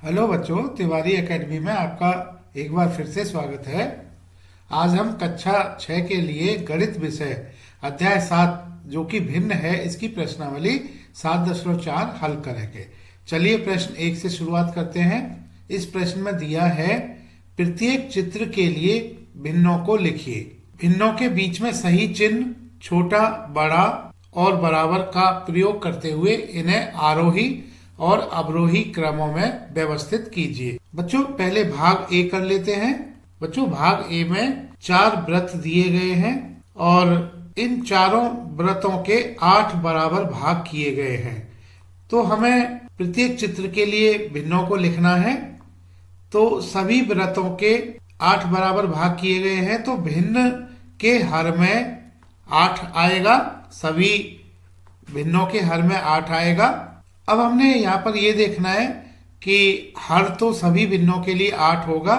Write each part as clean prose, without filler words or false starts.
Hello बच्चों, Tiwari academy में आपका एक बार फिर से स्वागत है। आज हम कक्षा 6 के लिए गणित विषय अध्याय 7 जो कि भिन्न है इसकी प्रश्नावली 7.4 हल करेंगे। चलिए प्रश्न 1 से शुरुआत करते हैं। इस प्रश्न में दिया है प्रत्येक चित्र के लिए भिन्नों को लिखिए। भिन्नों के बीच में सही चिन्ह छोटा, बड़ा और बराबर का प्रयोग करते हुए इन्हें आरोही और अवरोही क्रमों में व्यवस्थित कीजिए। बच्चों पहले भाग ए कर लेते हैं। बच्चों भाग ए में 4 वृत्त दिए गए हैं और इन चारों वृत्तों के 8 बराबर भाग किए गए हैं। तो हमें प्रत्येक चित्र के लिए भिन्नों को लिखना है। तो सभी वृत्तों के 8 बराबर भाग किए गए हैं, तो भिन्न के हर में 8 आएगा। सभी भिन्नों के हर में 8 आएगा। अब हमने यहाँ पर ये देखना है कि हर तो सभी भिन्नों के लिए 8 होगा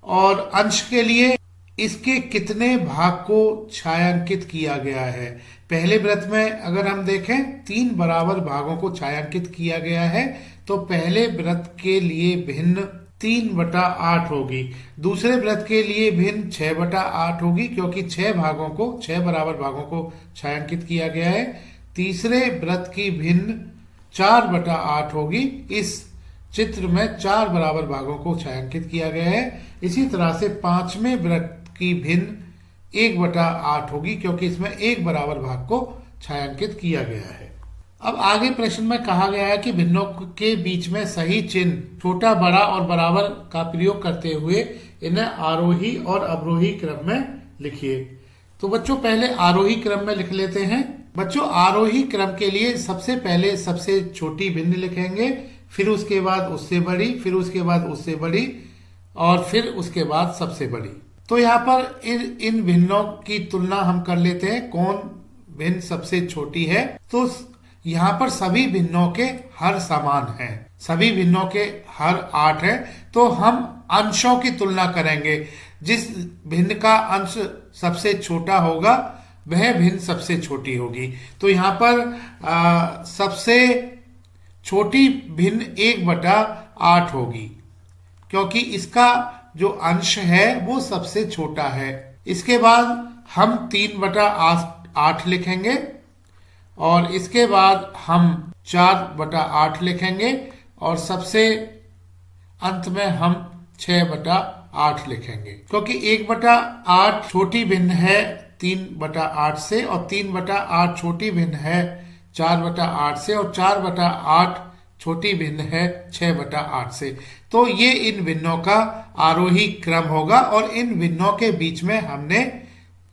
और अंश के लिए इसके कितने भाग को छायांकित किया गया है। पहले वृत्त में अगर हम देखें 3 बराबर भागों को छायांकित किया गया है, तो पहले वृत्त के लिए भिन्न 3/8 होगी। दूसरे वृत्त के लिए भिन्न 6/8 होगी, क्योंकि 6 बराबर भागों को छायांकित किया गया है। तीसरे वृत्त की भिन्न 4/8 होगी। इस चित्र में 4 बराबर भागों को छायांकित किया गया है। इसी तरह से 5वें वृत्त की भिन्न 1/8 होगी, क्योंकि इसमें 1 बराबर भाग को छायांकित किया गया है। अब आगे प्रश्न में कहा गया है कि भिन्नों के बीच में सही चिन्ह छोटा, बड़ा और बराबर का प्रयोग करते हुए इन्हें आरोही और अवरोही क्रम में लिखिए। तो बच्चों पहले आरोही क्रम में लिख लेते हैं। बच्चों आरोही क्रम के लिए सबसे पहले सबसे छोटी भिन्न लिखेंगे, फिर उसके बाद उससे बड़ी, फिर उसके बाद उससे बड़ी और फिर उसके बाद सबसे बड़ी। तो यहाँ पर इन भिन्नों की तुलना हम कर लेते हैं, कौन भिन्न सबसे छोटी है। तो यहाँ पर सभी भिन्नों के हर समान हैं, सभी भिन्नों के हर 8 है। तो हम अंशों की तुलना करेंगे। जिस भिन्न का अंश सबसे छोटा होगा वह भिन्न सबसे छोटी होगी। तो यहाँ पर सबसे छोटी भिन्न 1/8 होगी, क्योंकि इसका जो अंश है वो सबसे छोटा है। इसके बाद हम 3/8 लिखेंगे और इसके बाद हम 4/8 लिखेंगे और सबसे अंत में हम 6/8 लिखेंगे, क्योंकि 1/8 छोटी भिन्न है 3/8 से और 3/8 छोटी भिन्न है 4/8 से और 4/8 छोटी भिन्न है 6/8 से। तो ये इन भिन्नों का आरोही क्रम होगा और इन भिन्नों के बीच में हमने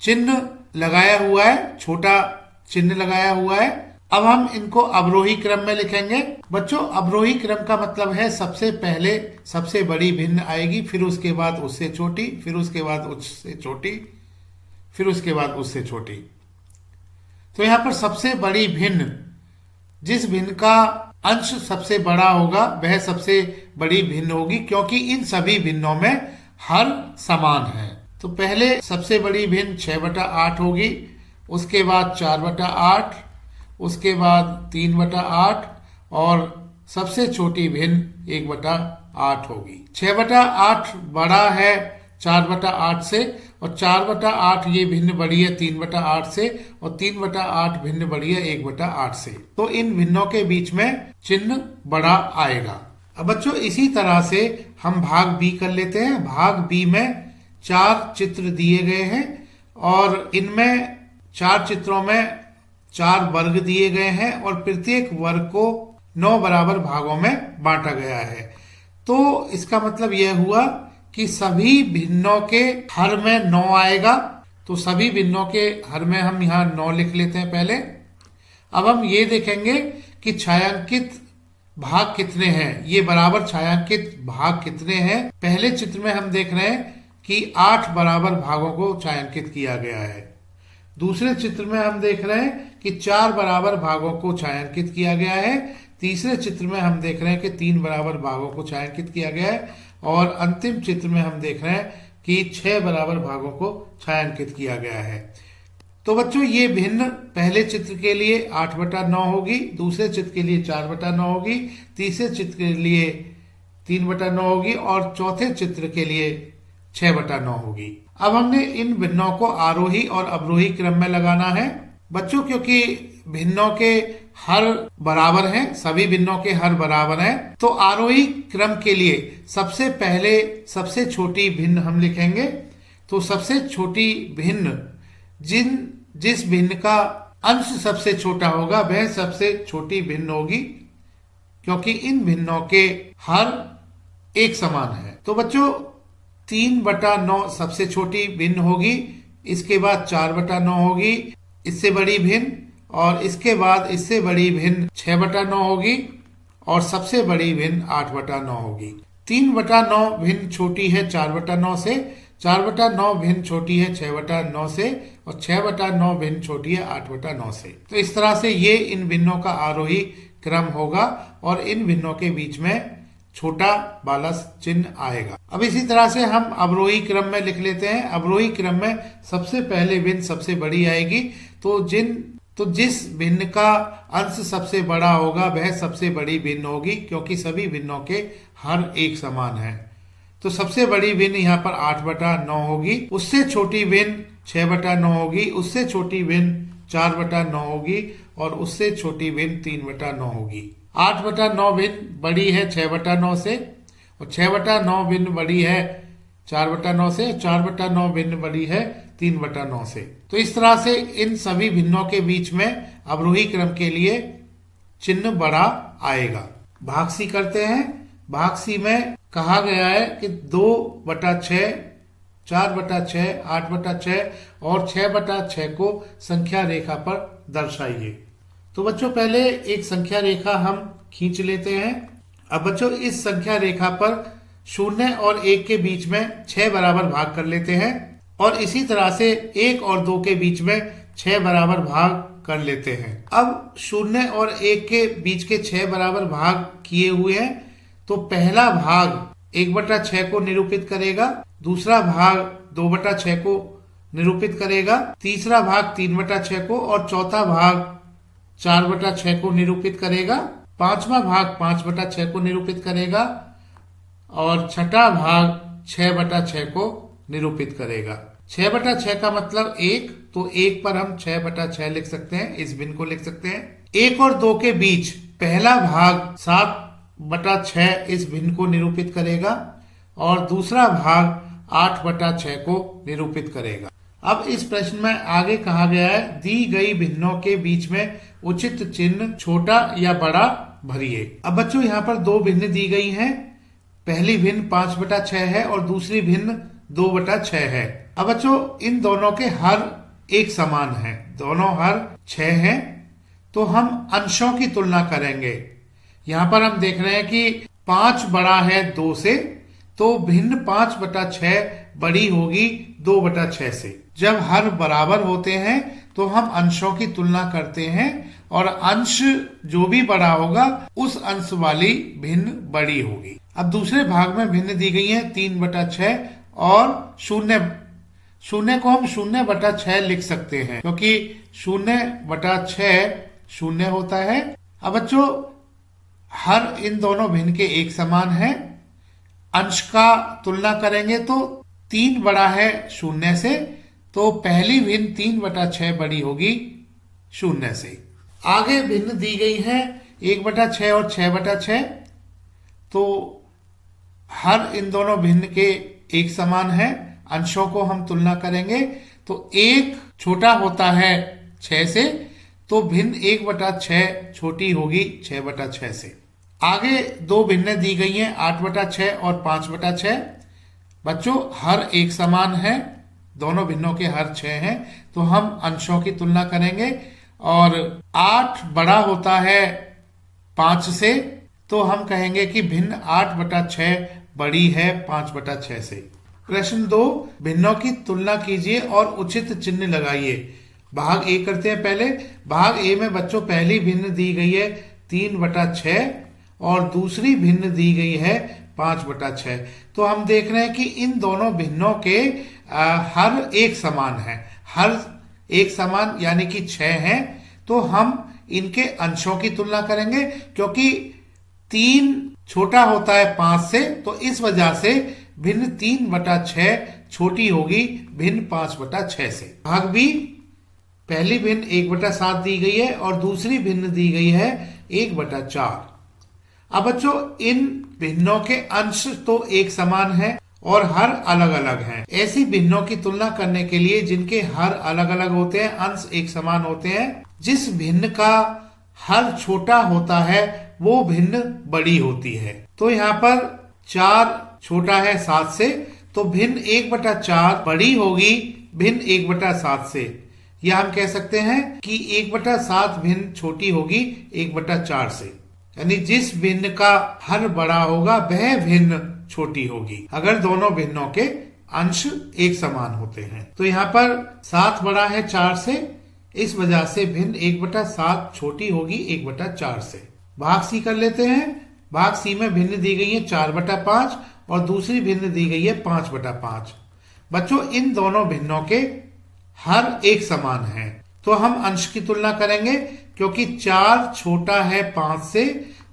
चिन्ह लगाया हुआ है, छोटा चिन्ह लगाया हुआ है। अब हम इनको अवरोही क्रम में लिखेंगे। बच्चों अवरोही क्रम का मतलब है सबसे पहले सबसे बड़ी भिन्न आएगी, फिर उसके बाद उससे छोटी, फिर उसके बाद उससे छोटी, फिर उसके बाद उससे छोटी। तो यहाँ पर सबसे बड़ी भिन्न, जिस भिन्न का अंश सबसे बड़ा होगा वह सबसे बड़ी भिन्न होगी, क्योंकि इन सभी भिन्नों में हर समान है। तो पहले सबसे बड़ी भिन्न 6/8 होगी, उसके बाद 4/8, उसके बाद 3/8 और सबसे छोटी भिन्न 1/8 होगी। 6/8 बड़ा है 4/8 से और 4/8 ये भिन्न बड़ी है 3/8 से और 3/8 भिन्न बड़ी है 1/8 से। तो इन भिन्नों के बीच में चिन्ह बड़ा आएगा। अब बच्चों इसी तरह से हम भाग बी कर लेते हैं। भाग बी में 4 चित्र दिए गए हैं और इनमें 4 चित्रों में 4 वर्ग दिए गए हैं और प्रत्येक वर्ग को 9 बराबर भागों में बांटा गया है। तो इसका मतलब यह हुआ कि सभी भिन्नों के हर में 9 आएगा। तो सभी भिन्नों के हर में हम यहाँ 9 लिख लेते हैं पहले। अब हम ये देखेंगे कि छायांकित भाग कितने हैं, ये बराबर छायांकित भाग कितने हैं। पहले चित्र में हम देख रहे हैं कि 8 बराबर भागों को छायांकित किया गया है। दूसरे चित्र में हम देख रहे हैं कि 4 बराबर भागों को छायांकित किया गया है। तीसरे चित्र में हम देख रहे हैं कि 3 बराबर भागों को छायांकित किया गया है और अंतिम चित्र में हम देख रहे हैं कि 6 बराबर भागों को छायांकित किया गया है। तो बच्चों ये भिन्न पहले चित्र के लिए 8/9 होगी, दूसरे चित्र के लिए 4/9 होगी, तीसरे चित्र के लिए 3/9 होगी और चौथे चित्र के लिए 6/9 होगी। अब हमने इन भिन्नों को आरोही और अवरोही क्रम में लगाना है बच्चों, क्योंकि भिन्नों के हर बराबर हैं, सभी भिन्नों के हर बराबर हैं। तो आरोही क्रम के लिए सबसे पहले सबसे छोटी भिन्न हम लिखेंगे। तो सबसे छोटी भिन्न जिस भिन्न का अंश सबसे छोटा होगा वह सबसे छोटी भिन्न होगी, क्योंकि इन भिन्नों के हर एक समान है। तो बच्चों 3/9 सबसे छोटी भिन्न होगी, इसके बाद 4/9 होगी, इससे बड़ी भिन्न, और इसके बाद इससे बड़ी भिन्न 6/9 होगी और सबसे बड़ी भिन्न 8/9 होगी। 3/9 भिन्न छोटी है 4/9 से, 4/9 भिन्न छोटी है 6/9 से और 6/9 भिन्न छोटी है 8/9 से। तो इस तरह से ये इन भिन्नों का आरोही क्रम होगा और इन भिन्नों के बीच में छोटा वाला चिन्ह आएगा। अब इसी तरह से हम अवरोही क्रम में लिख लेते हैं। अवरोही क्रम में सबसे पहले भिन्न सबसे बड़ी आएगी। तो जिस भिन्न का अंश सबसे बड़ा होगा वह सबसे बड़ी भिन्न होगी, क्योंकि सभी भिन्नों के हर एक समान है। तो सबसे बड़ी भिन्न यहाँ पर 8/9 होगी, उससे छोटी भिन्न 6/9 होगी, उससे छोटी भिन्न 4/9 होगी और उससे छोटी भिन्न 3/9 होगी। 8/9 भिन्न बड़ी है 6/9 से और 6/9 भिन्न बड़ी है 4/9 से, 4/9 भिन्न बड़ी है 3/9 से। तो इस तरह से इन सभी भिन्नों के बीच में अवरोही क्रम के लिए चिन्ह बड़ा आएगा। भाग सी करते हैं। भाग सी में कहा गया है कि 2/6, 4/6, 8/6 और 6/6 को संख्या रेखा पर दर्शाइए। तो बच्चों पहले एक संख्या रेखा हम खींच लेते हैं। अब बच्चों इस संख्या रेखा पर 0 और 1 के बीच में 6 बराबर भाग कर लेते हैं और इसी तरह से 1 और 2 के बीच में 6 बराबर भाग कर लेते हैं। अब 0 और 1 के बीच के 6 बराबर भाग किए हुए हैं, तो पहला भाग 1/6 को निरूपित करेगा, दूसरा भाग 2/6 को निरूपित करेगा, तीसरा भाग 3/6 को और चौथा भाग 4/6 को निरूपित करेगा, पांचवा भाग 5/6 को निरूपित करेगा और छठा भाग 6/6 को निरूपित करेगा। 6/6 का मतलब 1, तो 1 पर हम 6/6 लिख सकते हैं, इस भिन्न को लिख सकते हैं। 1 और 2 के बीच पहला भाग 7/6 इस भिन्न को निरूपित करेगा और दूसरा भाग 8/6 को निरूपित करेगा। अब इस प्रश्न में आगे कहा गया है, दी गई भिन्नों के बीच में उचित चिन्ह छोटा या बड़ा भरिए। अब बच्चों यहाँ पर 2 भिन्न दी गई हैं। पहली भिन्न 5/6 है और दूसरी भिन्न 2/6 है। अब बच्चों इन दोनों के हर एक समान है, दोनों हर 6 हैं। तो हम अंशों की तुलना करेंगे। यहाँ पर हम देख रहे हैं कि 5 बड़ा है 2 से, तो भिन्न 5/6 बड़ी होगी 2/6 से। जब हर बराबर होते हैं तो हम अंशों की तुलना करते हैं और अंश जो भी बड़ा होगा उस अंश वाली भिन्न बड़ी होगी। अब दूसरे भाग में भिन्न दी गई है 3/6 और 0 को हम 0/6 लिख सकते हैं, क्योंकि 0/6 0 होता है। अब बच्चों हर इन दोनों भिन्न के एक समान है। अंश का तुलना करेंगे तो 3 बड़ा है 0 से, तो पहली भिन्न 3/6 बड़ी होगी 0 से। आगे भिन्न दी गई है 1/6 और 6/6, तो हर इन दोनों भिन्न के एक समान है। अंशों को हम तुलना करेंगे तो 1 छोटा होता है 6 से, तो भिन्न 1/6 छोटी होगी 6/6 से। आगे 2 भिन्न दी गई हैं 8/6 और 5/6। बच्चों हर एक समान है, दोनों भिन्नों के हर 6 हैं, तो हम अंशों की तुलना करेंगे और 8 बड़ा होता है 5 से, तो हम कहेंगे कि भिन्न 8/6 बड़ी है 5/6 से। प्रश्न 2, भिन्नों की तुलना कीजिए और उचित चिन्ह लगाइए। भाग ए करते हैं पहले। भाग ए में बच्चों पहली भिन्न दी गई है 3/6 और दूसरी भिन्न दी गई है 5/6। तो हम देख रहे हैं कि इन दोनों भिन्नों के हर एक समान है, हर एक समान यानी कि 6 हैं। तो हम इनके अंशों की तुलना करेंगे, क्योंकि 3 छोटा होता है 5 से, तो इस वजह से भिन्न 3/6 छोटी होगी भिन्न 5/6 से। भाग बी, पहली भिन्न 1/7 दी गई है और दूसरी भिन्न दी गई है 1/4। अब बच्चों इन भिन्नों के अंश तो एक समान है और हर अलग अलग हैं। ऐसी भिन्नों की तुलना करने के लिए जिनके हर अलग अलग होते हैं, अंश एक समान होते हैं, जिस भिन्न का हर छोटा होता है वो भिन्न बड़ी होती है। तो यहाँ पर 4 छोटा है 7 से, तो भिन्न 1/4 बड़ी होगी भिन्न 1/7 से। या हम कह सकते हैं कि 1/7 भिन्न छोटी होगी 1/4 से। यानी जिस भिन्न का हर बड़ा होगा वह भिन्न छोटी होगी अगर दोनों भिन्नों के अंश एक समान होते हैं। तो यहाँ पर 7 बड़ा है 4 से, इस वजह से भिन्न 1/7 छोटी होगी 1/4 से। भाग सी कर लेते हैं। भाग सी में भिन्न दी गई है 4/5 और दूसरी भिन्न दी गई है 5/5। बच्चों इन दोनों भिन्नों के हर एक समान है, तो हम अंश की तुलना करेंगे। क्योंकि 4 छोटा है 5 से,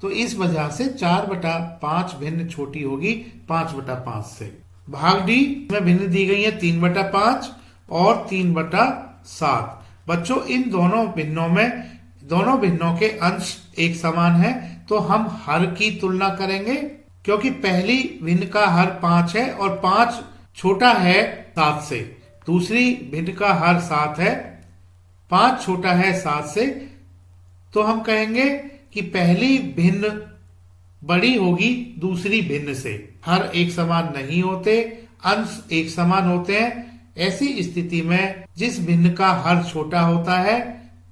तो इस वजह से 4/5 भिन्न छोटी होगी 5/5 से। भाग डी में भिन्न दी गई है 3/5 और 3/7। बच्चों इन दोनों भिन्नों के अंश एक समान है, तो हम हर की तुलना करेंगे। क्योंकि पहली भिन्न का हर 5 है और 5 छोटा है 7 से, दूसरी भिन्न का हर 7 है, 5 छोटा है 7 से, तो हम कहेंगे कि पहली भिन्न बड़ी होगी दूसरी भिन्न से। हर एक समान नहीं होते, अंश एक समान होते हैं। ऐसी स्थिति में जिस भिन्न का हर छोटा होता है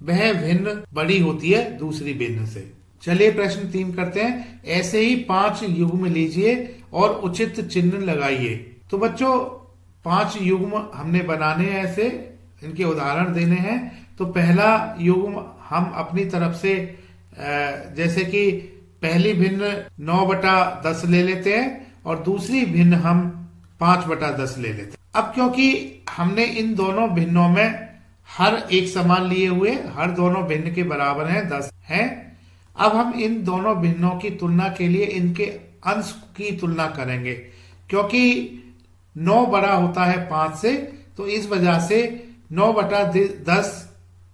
वह भिन्न बड़ी होती है दूसरी भिन्न से। चलिए प्रश्न 3 करते हैं। ऐसे ही 5 युग्म लीजिए और उचित चिन्ह लगाइए। तो बच्चों 5 युग्म हमने बनाने हैं, ऐसे इनके उदाहरण देने हैं। तो पहला युग्म हम अपनी तरफ से जैसे कि पहली भिन्न 9/10 ले लेते हैं और दूसरी भिन्न हम 5/10 ले लेते हैं। अब क्योंकि हमने इन दोनों भिन्नों में हर एक समान लिए हुए, हर दोनों भिन्न के बराबर हैं 10 हैं। अब हम इन दोनों भिन्नों की तुलना के लिए इनके अंश की तुलना करेंगे। क्योंकि 9 बड़ा होता है 5 से, तो इस वजह से 9/10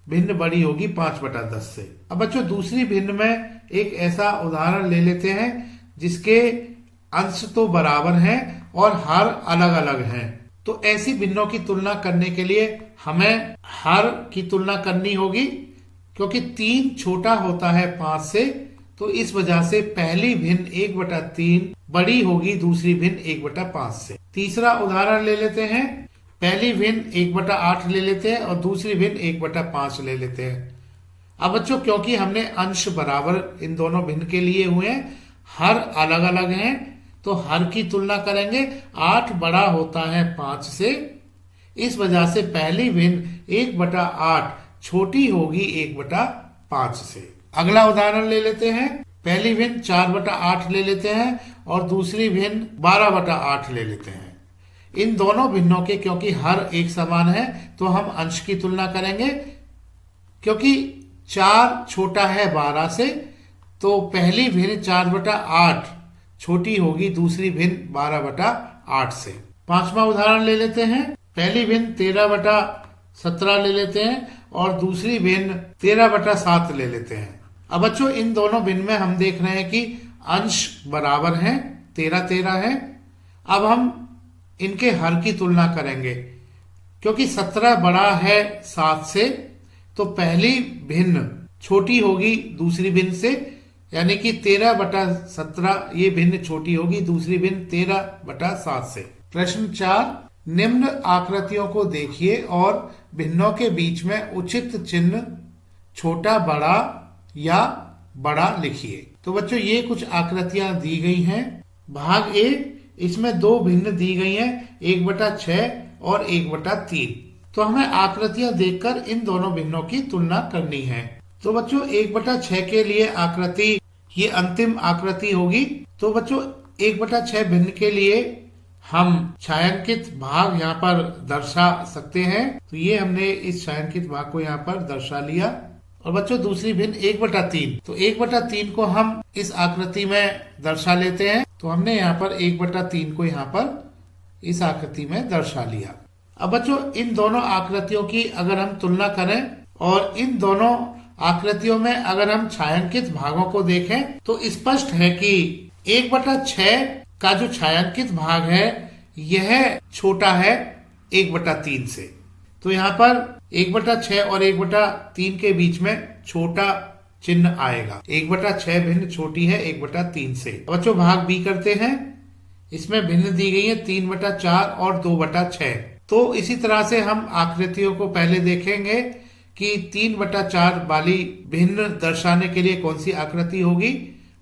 भिन्न बड़ी होगी 5/10 से। अब बच्चों दूसरी भिन्न में एक ऐसा उदाहरण ले लेते हैं जिसके अंश तो बराबर हैं और हर अलग अलग हैं। तो ऐसी भिन्नों की तुलना करने के लिए हमें हर की तुलना करनी होगी। क्योंकि 3 छोटा होता है 5 से, तो इस वजह से पहली भिन्न 1/3 बड़ी होगी दूसरी भिन्न 1/5 से। तीसरा उदाहरण ले लेते हैं। पहली भिन्न 1/8 ले लेते हैं और दूसरी भिन्न 1/5 ले लेते हैं। अब बच्चों क्योंकि हमने अंश बराबर इन दोनों भिन्न के लिए हुए हैं, हर अलग अलग हैं, तो हर की तुलना करेंगे। 8 बड़ा होता है 5 से, इस वजह से पहली भिन्न 1/8 छोटी होगी 1/5 से। अगला उदाहरण ले लेते हैं। पहली भिन्न 4/8 ले लेते हैं और दूसरी भिन्न 12/8 ले लेते हैं। इन दोनों भिन्नों के क्योंकि हर एक समान है, तो हम अंश की तुलना करेंगे। क्योंकि 4 छोटा है 12 से, तो पहली भिन्न 4/8 छोटी होगी दूसरी भिन्न 12/8 से। 5वां उदाहरण ले लेते हैं। पहली भिन्न 13/17 ले लेते हैं और दूसरी भिन्न 13/7 ले लेते हैं। अब बच्चों इन दोनों भिन्न में हम देख रहे हैं कि अंश बराबर हैं, 13 है। अब हम इनके हर की तुलना करेंगे। क्योंकि 17 बड़ा है 7 से, तो पहली भिन्न छोटी होगी दूसरी भिन्न से, यानी कि 13/17 ये भिन्न छोटी होगी दूसरी भिन्न 13/7 से। प्रश्न 4, निम्न आकृतियों को देखिए और भिन्नों के बीच में उचित चिन्ह छोटा बड़ा या बड़ा लिखिए। तो बच्चों ये कुछ आकृतियां दी गई हैं। भाग ए, इसमें 2 भिन्न दी गई हैं, 1/6 और 1/3। तो हमें आकृतियां देखकर इन दोनों भिन्नों की तुलना करनी है। तो बच्चों 1/6 के लिए आकृति ये अंतिम आकृति होगी। तो बच्चों 1/6 भिन्न के लिए हम छायांकित भाग यहाँ पर दर्शा सकते हैं। तो ये हमने इस छायांकित भाग को यहाँ पर दर्शा लिया और बच्चों दूसरी भिन्न 1/3। तो 1/3 को हम इस आकृति में दर्शा लेते हैं। तो हमने यहाँ पर 1/3 को यहाँ पर इस आकृति में दर्शा लिया। अब बच्चों इन दोनों आकृतियों की अगर हम तुलना करें और इन दोनों आकृतियों में अगर हम छायांकित भागों को देखें तो स्पष्ट है कि 1/6 का जो छायांकित भाग है यह छोटा है 1/3 से। तो यहाँ पर 1/6 और 1/3 के बीच में छोटा चिन्ह आएगा। 1/6 भिन्न छोटी है 1/3 से। बच्चों भाग बी करते हैं। इसमें भिन्न दी गई है 3/4 और 2/6। तो इसी तरह से हम आकृतियों को पहले देखेंगे कि 3/4 वाली भिन्न दर्शाने के लिए कौन सी आकृति होगी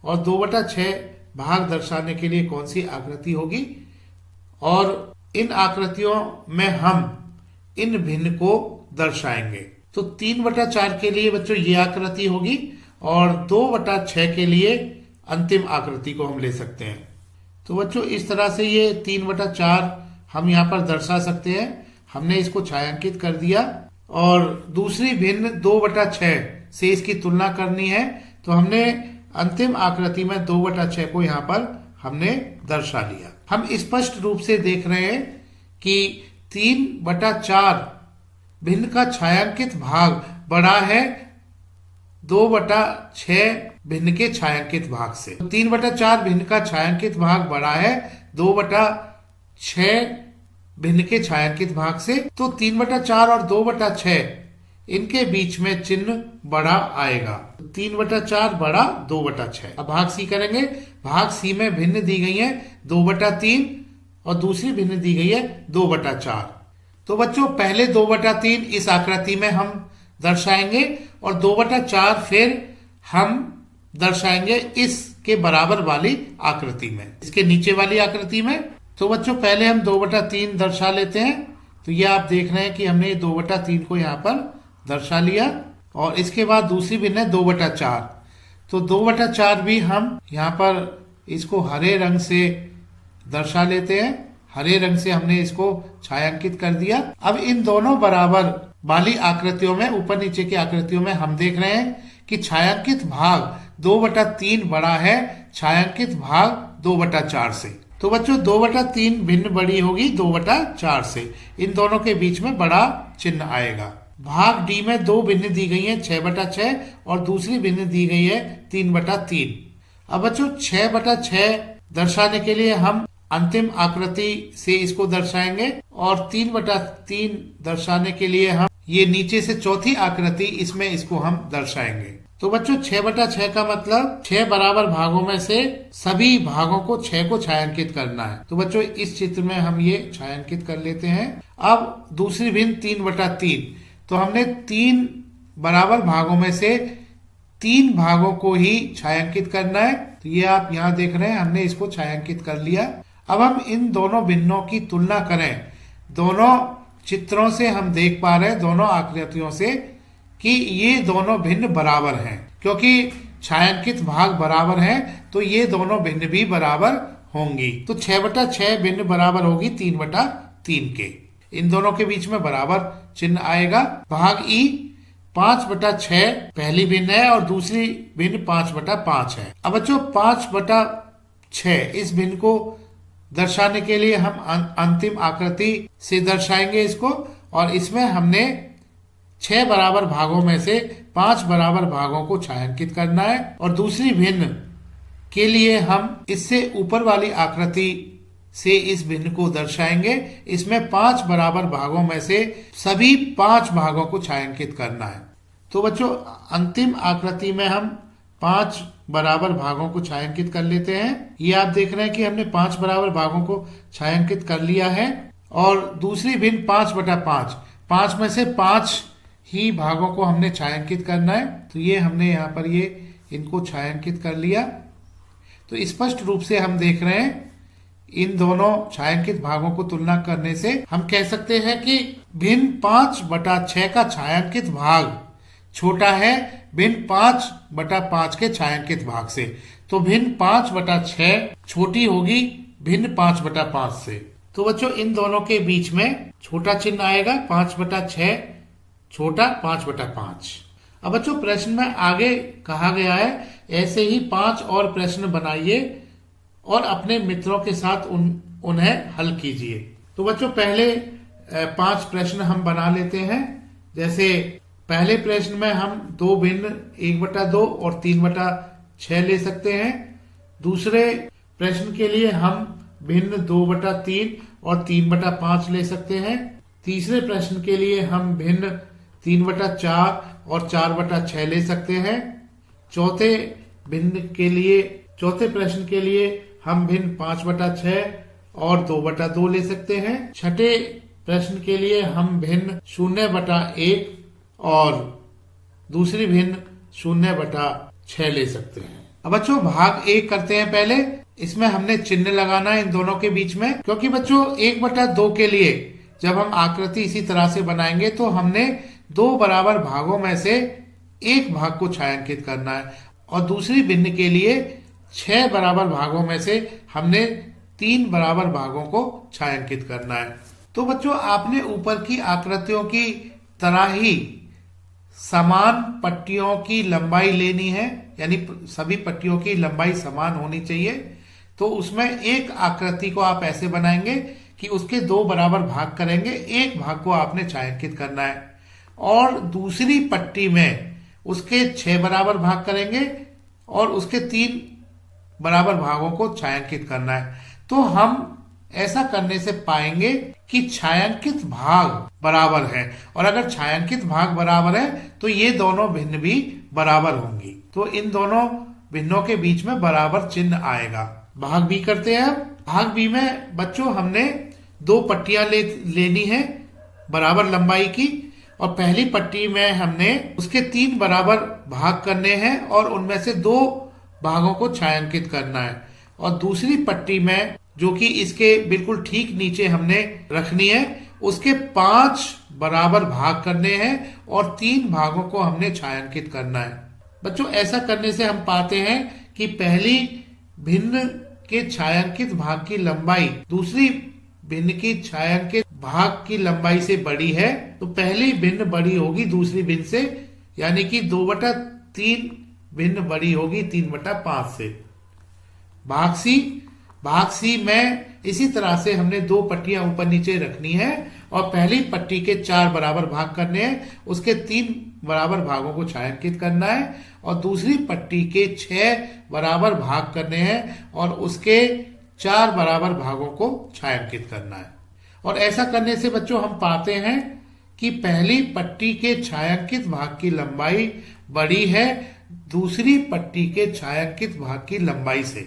और 2/6 भाग दर्शाने के लिए कौन सी आकृति होगी, और इन आकृतियों में हम इन भिन्न को दर्शाएंगे। तो 3/4 के लिए बच्चों ये आकृति होगी और 2/6 के लिए अंतिम आकृति को हम ले सकते हैं। तो बच्चों इस तरह से ये 3/4 हम यहाँ पर दर्शा सकते हैं। हमने इसको छायांकित कर दिया और दूसरी भिन्न 2/6 से इसकी तुलना करनी है। तो हमने अंतिम आकृति में 2/6 को यहाँ पर हमने दर्शा लिया। हम स्पष्ट रूप से देख रहे हैं कि 3/4 भिन्न का छायांकित भाग बड़ा है 2/6 भिन्न के छायांकित भाग से। 3/4 भिन्न का छायांकित भाग बड़ा है 2/6 भिन्न के छायांकित भाग से। तो 3/4 और 2/6 इनके बीच में चिन्ह बड़ा आएगा। 3/4 बड़ा 2/6। अब भाग सी करेंगे। भाग सी में भिन्न दी गई है 2/3 और दूसरी भिन्न दी गई है 2/4। तो बच्चों पहले 2/3 इस आकृति में हम दर्शाएंगे और 2/4 फिर हम दर्शाएंगे इसके बराबर वाली आकृति में, इसके नीचे वाली आकृति में। तो बच्चों पहले हम 2/3 दर्शा लेते हैं। तो ये आप देख रहे हैं कि हमने 2/3 को यहाँ पर दर्शा लिया और इसके बाद दूसरी भिन्न है 2/4। तो 2/4 भी हम यहाँ पर इसको हरे रंग से दर्शा लेते हैं। हरे रंग से हमने इसको छायांकित कर दिया। अब इन दोनों बराबर वाली आकृतियों में, ऊपर नीचे की आकृतियों में हम देख रहे हैं कि छायांकित भाग 2/3 बड़ा है छायांकित भाग 2/4 से। तो बच्चों 2/3 भिन्न बड़ी होगी 2/4 से। इन दोनों के बीच में बड़ा चिन्ह आएगा। भाग डी में दो भिन्न दी गई है 6/6 और दूसरी भिन्न दी गई है 3/3। अब बच्चों 6/6 दर्शाने के लिए हम अंतिम आकृति से इसको दर्शाएंगे और 3/3 दर्शाने के लिए हम ये नीचे से चौथी आकृति इसमें इसको हम दर्शाएंगे। तो बच्चों 6/6 का मतलब 6 बराबर भागों में से सभी भागों को 6 को छायांकित करना है। तो बच्चों इस चित्र में हम ये छायांकित कर लेते हैं। अब दूसरी भिन्न 3/3। तो हमने 3 बराबर भागों में से 3 भागों को ही छायांकित करना है। तो ये आप यहाँ देख रहे हैं, हमने इसको छायांकित कर लिया। अब हम इन दोनों भिन्नों की तुलना करें। दोनों चित्रों से हम देख पा रहे हैं, दोनों आकृतियों से, कि ये दोनों भिन्न बराबर हैं। क्योंकि छायांकित भाग बराबर हैं तो ये दोनों भिन्न भी बराबर होंगी। तो 6/6 भिन्न बराबर होगी 3/3 के। इन दोनों के बीच में बराबर चिन्ह आएगा। भाग ई 5/6 पहली भिन्न है और दूसरी भिन्न 5/5 है। अब बच्चों 5/6 इस भिन्न को दर्शाने के लिए हम अंतिम आकृति से दर्शाएंगे इसको, और इसमें हमने 6 बराबर भागों में से 5 बराबर भागों को छायांकित करना है और दूसरी भिन्न के लिए हम इससे ऊपर वाली आकृति से इस भिन्न को दर्शाएंगे। इसमें 5 बराबर भागों में से सभी 5 भागों को छायांकित करना है। तो बच्चों अंतिम आकृति में हम 5 बराबर भागों को छायांकित कर लेते हैं। ये आप देख रहे हैं कि हमने 5 बराबर भागों को छायांकित कर लिया है और दूसरी भिन्न 5/5। 5 में से 5 ही भागों को हमने छायांकित करना है। तो ये हमने यहाँ पर ये इनको छायांकित कर लिया। तो स्पष्ट रूप से हम देख रहे हैं इन दोनों छायांकित भागों को तुलना करने से हम कह सकते हैं कि भिन्न 5/6 का छायांकित भाग छोटा है भिन्न 5/5 के छायांकित भाग से। तो भिन्न 5/6 छोटी होगी भिन्न 5/5 से। तो बच्चों इन दोनों के बीच में छोटा चिन्ह आएगा 5/6 छोटा 5/5। अब बच्चों प्रश्न में आगे कहा गया है ऐसे ही 5 और प्रश्न बनाइए और अपने मित्रों के साथ उन्हें हल कीजिए। तो बच्चों पहले 5 प्रश्न हम बना लेते हैं। जैसे पहले प्रश्न में हम 2 भिन्न 1/2 और 3/6 ले सकते हैं। दूसरे प्रश्न के लिए हम भिन्न 2/3 और 3/5 ले सकते हैं। तीसरे प्रश्न के लिए हम भिन्न 3/4 और 4/6 ले सकते हैं। चौथे प्रश्न के लिए हम भिन्न 5/6 और 2/2 ले सकते हैं। छठे प्रश्न के लिए हम भिन्न 0/1 और दूसरी भिन्न 0/6 ले सकते हैं। अब बच्चों भाग 1 करते हैं। पहले इसमें हमने चिन्ह लगाना है इन दोनों के बीच में, क्योंकि बच्चों 1/2 के लिए जब हम आकृति इसी तरह से बनाएंगे तो हमने 2 बराबर भागों में से एक भाग को छायांकित करना है और दूसरी भिन्न के लिए 6 बराबर भागों में से हमने 3 बराबर भागों को छायांकित करना है। तो बच्चों आपने ऊपर की आकृतियों की तरह ही समान पट्टियों की लंबाई लेनी है, यानी सभी पट्टियों की लंबाई समान होनी चाहिए। तो उसमें एक आकृति को आप ऐसे बनाएंगे कि उसके 2 बराबर भाग करेंगे, एक भाग को आपने छायांकित करना है और दूसरी पट्टी में उसके 6 बराबर भाग करेंगे और उसके 3 बराबर भागों को छायांकित करना है। तो हम ऐसा करने से पाएंगे कि छायांकित भाग बराबर है, और अगर छायांकित भाग बराबर है तो ये दोनों भिन्न भी बराबर होंगी। तो इन दोनों भिन्नों के बीच में बराबर चिन्ह आएगा। भाग बी करते हैं। अब भाग बी में बच्चों हमने 2 पट्टियां लेनी है बराबर लंबाई की, और पहली पट्टी में हमने उसके 3 बराबर भाग करने हैं और उनमें से 2 भागों को छायांकित करना है, और दूसरी पट्टी में जो कि इसके बिल्कुल ठीक नीचे हमने रखनी है उसके 5 बराबर भाग करने हैं और 3 भागों को हमने छायांकित करना है। बच्चों ऐसा करने से हम पाते हैं कि पहली भिन्न के छायांकित भाग की लंबाई दूसरी भिन्न की छायांकित भाग की लंबाई से बड़ी है, तो पहली भिन्न बड़ी होगी दूसरी भिन्न से, यानी कि 2/3 भिन्न बड़ी होगी 3/5 से। भाग सी में इसी तरह से हमने 2 पट्टियां ऊपर नीचे रखनी है और पहली पट्टी के 4 बराबर भाग करने हैं, उसके 3 बराबर भागों को छायांकित करना है और दूसरी पट्टी के 6 बराबर भाग करने हैं और उसके 4 बराबर भागों को छायांकित करना है। और ऐसा करने से बच्चों हम पाते हैं कि पहली पट्टी के छायांकित भाग की लंबाई बड़ी है दूसरी पट्टी के छायांकित भाग की लंबाई से।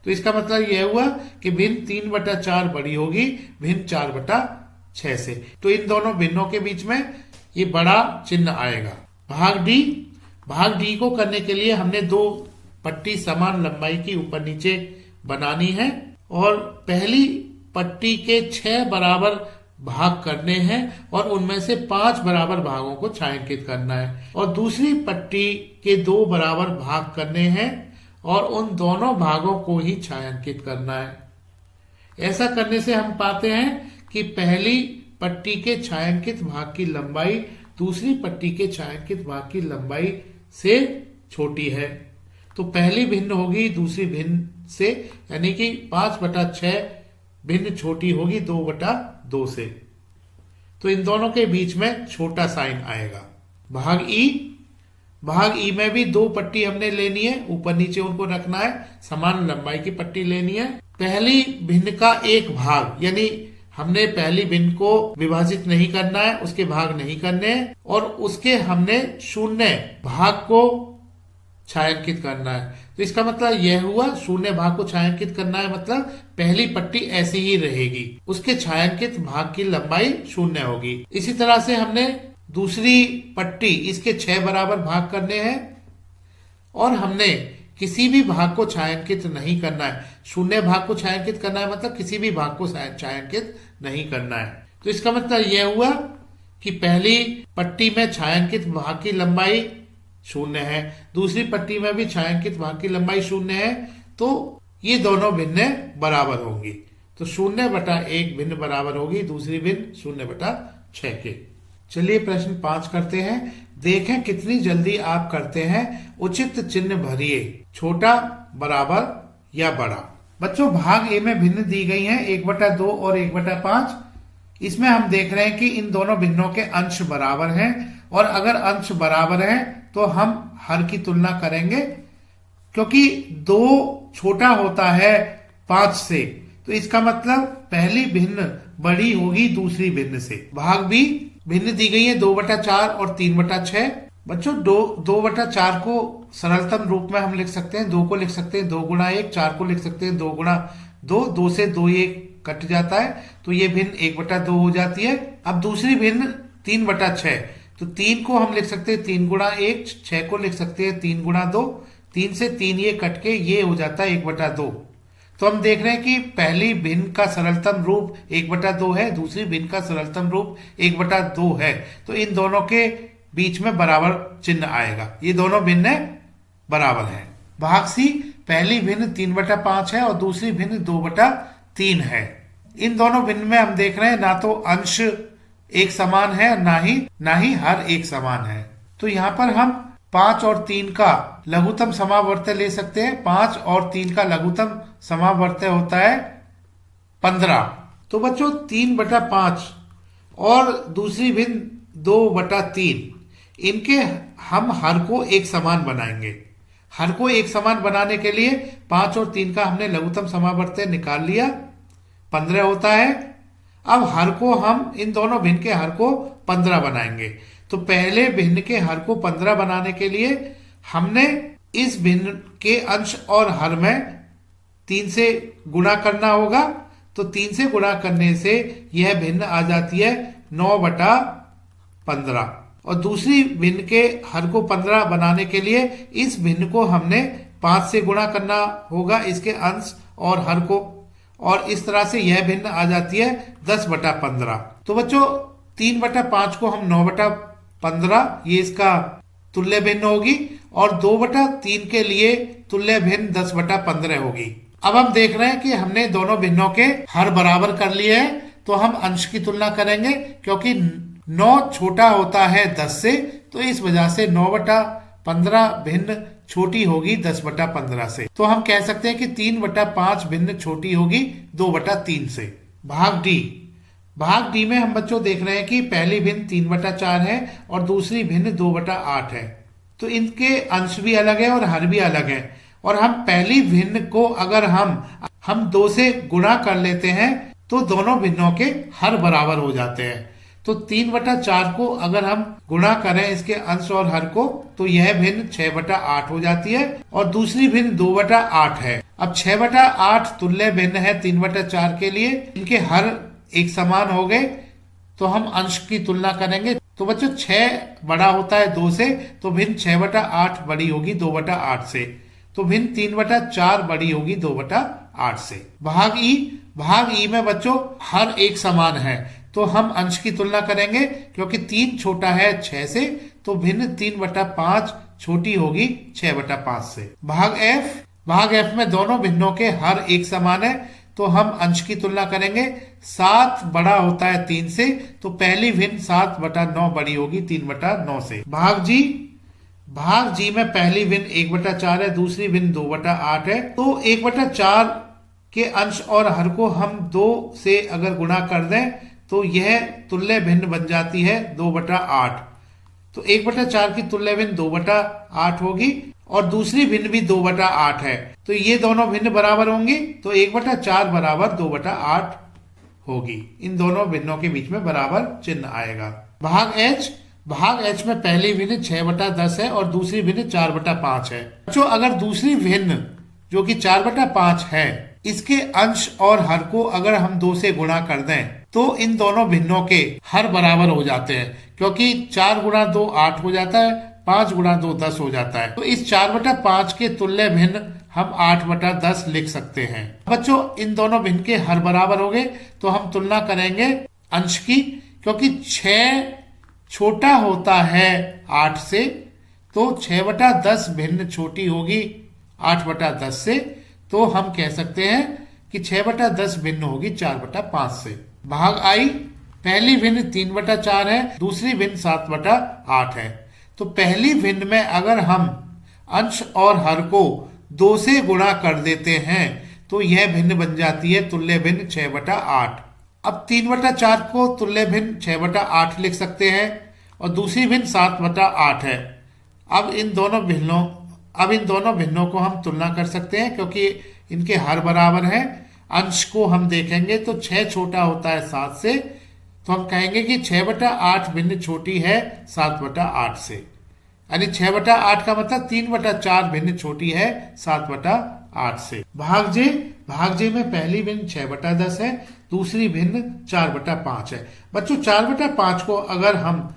तो इसका मतलब यह हुआ कि भिन्न 3/4 बड़ी होगी भिन्न 4/6 से। तो इन दोनों भिन्नों के बीच में ये बड़ा चिन्ह आएगा। भाग डी को करने के लिए हमने 2 पट्टी समान लंबाई की ऊपर नीचे बनानी है और पहली पट्टी के 6 बराबर भाग करने हैं और उनमें से 5 बराबर भागों को छायांकित करना है और दूसरी पट्टी के 2 बराबर भाग करने हैं और उन दोनों भागों को ही छायांकित करना है। ऐसा करने से हम पाते हैं कि पहली पट्टी के छायांकित भाग की लंबाई दूसरी पट्टी के छायांकित भाग की लंबाई से छोटी है। तो पहली भिन्न होगी दूसरी भिन्न से, यानी कि 5/6 भिन्न छोटी होगी 2/2 से। तो इन दोनों के बीच में छोटा साइन आएगा। भाग ई में भी 2 पट्टी हमने लेनी है, ऊपर नीचे उनको रखना है, समान लंबाई की पट्टी लेनी है। पहली भिन्न का एक भाग, यानी हमने पहली भिन्न को विभाजित नहीं करना है, उसके भाग नहीं करने हैं और उसके हमने 0 भाग को छायांकित करना है। तो इसका मतलब यह हुआ 0 भाग को छायांकित करना है, मतलब पहली पट्टी ऐसी ही रहेगी, उसके छायांकित भाग की लंबाई 0 होगी। इसी तरह से हमने दूसरी पट्टी इसके 6 बराबर भाग करने हैं और हमने किसी भी भाग को छायांकित नहीं करना है। 0 भाग को छायांकित करना है, मतलब किसी भी भाग को छायांकित नहीं करना है। तो इसका मतलब यह हुआ कि पहली पट्टी में छायांकित भाग की लंबाई 0 है, दूसरी पट्टी में भी छायांकित भाग की लंबाई 0 है, तो ये दोनों भिन्न बराबर होंगी। तो 0/1 भिन्न बराबर होगी दूसरी भिन्न 0/6 के। चलिए प्रश्न 5 करते हैं। देखें कितनी जल्दी आप करते हैं। उचित चिन्ह भरिए, छोटा, बराबर या बड़ा। बच्चों भाग ए में भिन्न दी गई हैं 1/2 और 1/5। इसमें हम देख रहे हैं कि इन दोनों भिन्नों के अंश बराबर हैं और अगर अंश बराबर हैं तो हम हर की तुलना करेंगे, क्योंकि 2 छोटा होता है 5 से, तो इसका मतलब पहली भिन्न बड़ी होगी दूसरी भिन्न से। भाग बी भिन्न दी गई है 2/4 और 3/6। बच्चों 2/4 को सरलतम रूप में हम लिख सकते हैं, 2 को लिख सकते हैं 2 गुणा 1, 4 को लिख सकते हैं 2 गुणा 2, 2 से 2 1 कट जाता है, तो ये भिन्न 1/2 हो जाती है। अब दूसरी भिन्न 3/6, तो 3 को हम लिख सकते हैं 3 गुणा 1, 6 को लिख सकते हैं 3 गुणा 2, 3 से 3 ये कट के ये हो जाता है 1/2। तो हम देख रहे हैं कि पहली भिन्न का सरलतम रूप 1/2 है, दूसरी भिन्न का सरलतम रूप 1/2 है, तो इन दोनों के बीच में बराबर चिन्ह आएगा। ये दोनों भिन्न बराबर हैं। भाग सी पहली भिन्न 3/5 है और दूसरी भिन्न 2/3 है। इन दोनों भिन्न में हम देख रहे हैं ना तो अंश एक समान है ना ही हर एक समान है। तो यहाँ पर हम 5 और 3 का लघुत्तम समावर्त्य ले सकते हैं। 5 और 3 का लघुत्तम समावर्त्य होता है 15। तो बच्चों 3/5 और दूसरी भिन्न 2/3, इनके हम हर को एक समान बनाएंगे। हर को एक समान बनाने के लिए 5 और 3 का हमने लघुत्तम समावर्त्य निकाल लिया, 15 होता है। अब हर को हम इन दोनों भिन्न के हर को 15 बनाएंगे। तो पहले भिन्न के हर को 15 बनाने के लिए हमने इस भिन्न के अंश और हर में 3 से गुणा करना होगा। तो 3 से गुणा करने से यह भिन्न आ जाती है 9/15। और दूसरी भिन्न के हर को 15 बनाने के लिए इस भिन्न को हमने 5 से गुणा करना होगा, इसके अंश और हर को, और इस तरह से यह भिन्न आ जाती है 10/15। तो बच्चों 3/5 को हम 9/15, ये इसका तुल्य भिन्न होगी, और 2/3 के लिए तुल्य भिन्न 10/15 होगी। अब हम देख रहे हैं कि हमने दोनों भिन्नों के हर बराबर कर लिए हैं, तो हम अंश की तुलना करेंगे, क्योंकि 9 छोटा होता है 10 से, तो इस वजह से 9/15 भिन्न छोटी होगी 10/15 से। तो हम कह सकते हैं कि 3/5 भिन्न छोटी होगी 2/3 से। भाग डी में हम बच्चों देख रहे हैं कि पहली भिन्न 3/4 है और दूसरी भिन्न 2/8 है। तो इनके अंश भी अलग है और हर भी अलग है, और हम पहली भिन्न को अगर हम 2 से गुणा कर लेते हैं तो दोनों भिन्नों के हर बराबर हो जाते हैं। तो 3/4 को अगर हम गुणा करें इसके अंश और हर को, तो यह भिन्न 6/8 हो जाती है, और दूसरी भिन्न 2/8 है। अब 6/8 तुल्य भिन्न है 3/4 के लिए, इनके हर एक समान हो गए, तो हम अंश की तुलना करेंगे। तो बच्चों 6 बड़ा होता है 2 से, तो भिन्न 6/8 बड़ी होगी 2/8 से, तो भिन्न 3/4 बड़ी होगी 2/8 से। भाग ई में बच्चों हर एक समान है, तो हम अंश की तुलना करेंगे, क्योंकि 3 छोटा है 6 से, तो भिन्न 3/5 छोटी होगी 6/5 से। भाग एफ में दोनों भिन्नों के हर एक समान है, तो हम अंश की तुलना करेंगे। 7 बड़ा होता है 3 से, तो पहली भिन्न 7/9 बड़ी होगी 3/9 से। भाग जी में पहली भिन्न 1/4 है, दूसरी भिन्न 2/8 है। तो 1/4 के अंश और हर को हम 2 से अगर गुणा कर दें तो यह तुल्य भिन्न बन जाती है 2/8। तो 1/4 की तुल्य भिन्न 2/8 होगी, और दूसरी भिन्न भी 2/8 है, तो ये दोनों भिन्न बराबर होंगी, तो 1/4 बराबर 2/8 होगी। इन दोनों भिन्नों के बीच में बराबर चिन्ह आएगा। भाग एच में पहली भिन्न 6/10 है और दूसरी भिन्न 4/5 है। बच्चों अगर दूसरी भिन्न जो कि 4/5 है, इसके अंश और हर को अगर हम 2 से गुणा कर दें तो इन दोनों भिन्नों के हर बराबर हो जाते हैं, क्योंकि 4 गुणा 2 8 हो जाता है, 5 गुणा 2 10 हो जाता है। तो इस 4/5 के तुल्य भिन्न हम 8/10 लिख सकते हैं। बच्चों इन दोनों भिन्न के हर बराबर हो गए, तो हम तुलना करेंगे अंश की, क्योंकि 6 छोटा होता है 8 से, तो 6/10 भिन्न छोटी होगी 8/10 से, तो हम कह सकते हैं कि 6/10 भिन्न होगी 4/5 से। भाग आई पहली भिन्न 3/4 है, दूसरी भिन्न 7/8 है। तो पहली भिन्न में अगर हम अंश और हर को 2 से गुणा कर देते हैं तो यह भिन्न बन जाती है तुल्य भिन्न 6/8। अब 3/4 को तुल्य भिन्न 6/8 लिख सकते हैं और दूसरी भिन्न 7/8 है। अब इन दोनों भिन्नों को हम तुलना कर सकते हैं क्योंकि इनके हर बराबर हैं। अंश को हम देखेंगे तो 6 छोटा होता है 7 से, तो हम कहेंगे कि 6/8 भिन्न छोटी है 7/8 से, यानी 6/8 का मतलब 3/4 भिन्न छोटी है 7/8 से। भाग जे में पहली भिन्न 6/10 है, दूसरी भिन्न 4/5 है। बच्चों 4/5 को अगर हम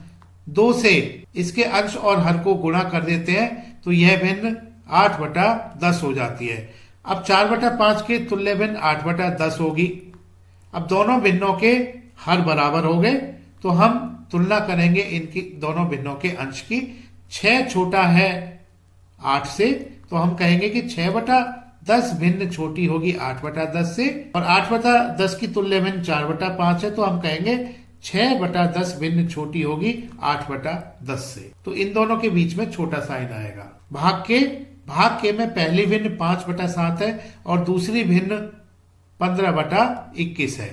2 से इसके अंश और हर को गुणा कर देते हैं तो यह भिन्न 8/10 हो जाती है। अब 4/5 की तुल्य भिन्न 8/10 होगी। अब दोनों भिन्नों के हर बराबर हो गए तो हम तुलना करेंगे इनकी दोनों भिन्नों के अंश की। 6 छोटा है 8 से, तो हम कहेंगे कि 6/10 भिन्न छोटी होगी 8/10 से, और 8/10 की तुल्य भिन्न 4/5 है, तो हम कहेंगे 6/10 भिन्न छोटी होगी 8/10 से। तो इन दोनों के बीच में छोटा साइन आएगा। भाग के में पहली भिन्न 5/7 है और दूसरी भिन्न 15/21 है।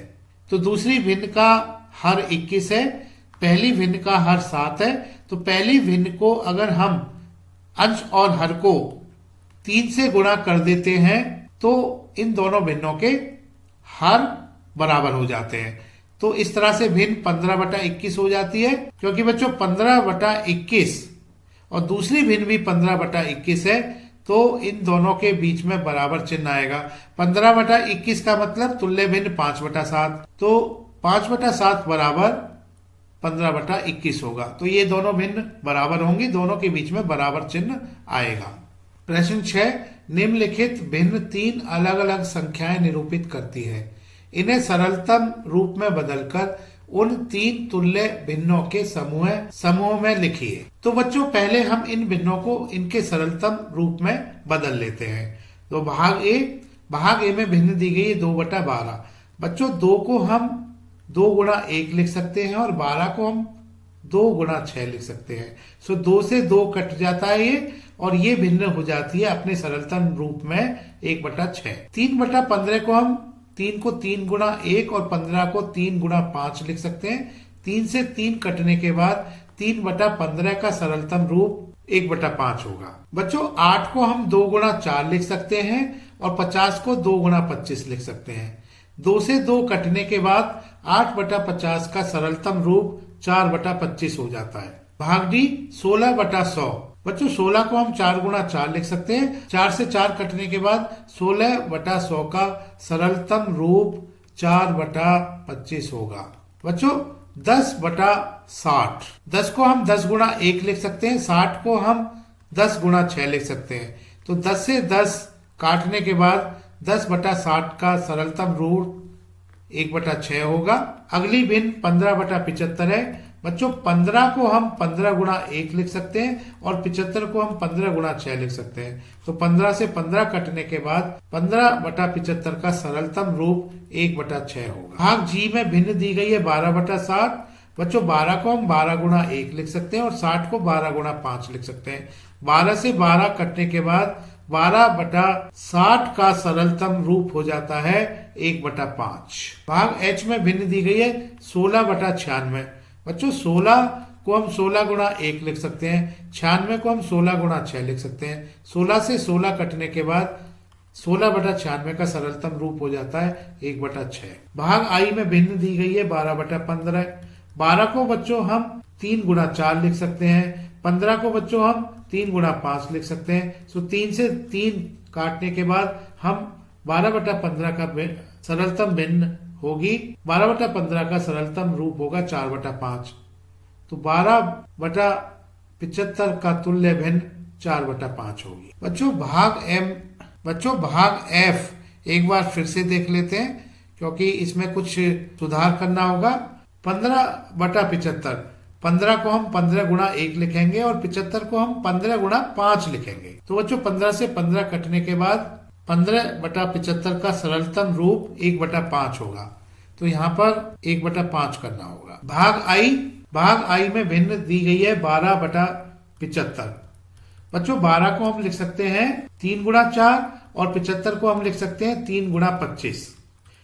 तो दूसरी भिन्न का हर 21 है, पहली भिन्न का हर 7 है। तो पहली भिन्न को अगर हम अंश और हर को 3 से गुणा कर देते हैं तो इन दोनों भिन्नों के हर बराबर हो जाते हैं। तो इस तरह से भिन्न 15/21 हो जाती है। क्योंकि बच्चों 15/21 और दूसरी भिन्न भी 15/21 है, तो इन दोनों के बीच में बराबर चिन्ह आएगा। 15/21 का मतलब तुल्य भिन्न 5/7, तो 5/7 बराबर 15/21 होगा। तो ये दोनों भिन्न बराबर होंगी, दोनों के बीच में बराबर चिन्ह आएगा। प्रश्न 6, निम्नलिखित भिन्न 3 अलग अलग संख्याएं निरूपित करती है। इन्हें सरलतम रूप में बदलकर उन 3 तुल्य भिन्नों के समूह में लिखिए। तो बच्चों पहले हम इन भिन्नों को इनके सरलतम रूप में बदल लेते हैं। तो भाग ए में भिन्न दी गई है 2/12। बच्चों 2 को हम 2 गुणा 1 लिख सकते हैं और 12 को हम 2 गुणा 6 लिख सकते हैं। सो 2 से 2 कट जाता है ये, और ये भिन्न हो जाती है अपने सरलतम रूप में 1/6। 3/15 को हम 3 को 3 गुणा 1 और 15 को 3 गुणा 5 लिख सकते हैं। 3 से 3 कटने के बाद 3/15 का सरलतम रूप 1/5 होगा। बच्चों 8 को हम 2 गुणा 4 लिख सकते हैं और 50 को 2 गुणा 25 लिख सकते हैं। 2 से 2 कटने के बाद 8/50 का सरलतम रूप 4/25 हो जाता है। भाग डी 16/100। बच्चों 16 को हम 4 गुणा 4 लिख सकते हैं। 4 से 4 कटने के बाद 16/100 का सरलतम रूप 4/25 होगा। बच्चों 10/60। 10 को हम 10 गुणा 1 लिख सकते हैं। 60 को हम 10 गुणा 6 लिख सकते हैं। तो 10 से 10 काटने के बाद 10/60 का सरलतम रूप 1/6 होगा। अगली भिन्न 15/75 है। बच्चों 15 को हम 15 गुणा 1 लिख सकते हैं और 75 को हम 15 गुणा 6 लिख सकते हैं। तो 15 से 15 कटने के बाद 15/75 का सरलतम रूप 1/6 होगा। भाग जी में भिन्न दी गई है 12/60। बच्चों 12 को हम 12 गुणा 1 लिख सकते हैं और 60 को 12 गुणा 5 लिख सकते हैं। 12 से 12 कटने के बाद 12/60 का सरलतम रूप हो जाता है 1/5। भाग एच में भिन्न दी गई है 16/96। बच्चों 16 को हम 16 गुणा 1 लिख सकते हैं। 96 को हम 16 गुणा 6 लिख सकते हैं। 16 से 16 कटने के बाद 16/96 का सरलतम रूप हो जाता है 1/6। भाग आई में भिन्न दी गई है 12/15। 12 को बच्चों हम 3 गुणा 4 लिख सकते हैं। 15 को बच्चों हम 3 गुणा 5 लिख सकते हैं। सो 3 से 3 काटने के बाद हम 12/15 का सरलतम भिन्न होगी। 12/15 का सरलतम रूप होगा 4/5। तो 12/75 का तुल्य भिन्न 4/5 होगी। बच्चों भाग एफ एक बार फिर से देख लेते हैं क्योंकि इसमें कुछ सुधार करना होगा। 15/75। 15 को हम 15 गुणा 1 लिखेंगे और 75 को हम 15 गुणा 5 लिखेंगे। तो बच्चों 15 से 15 कटने के बाद 15/75 का सरलतम रूप 1/5 होगा। तो यहाँ पर 1/5 करना होगा। भाग आई में भिन्न दी गई है 12/75। बच्चों 12 को हम लिख सकते हैं 3x4 और 75 को हम लिख सकते हैं 3x25।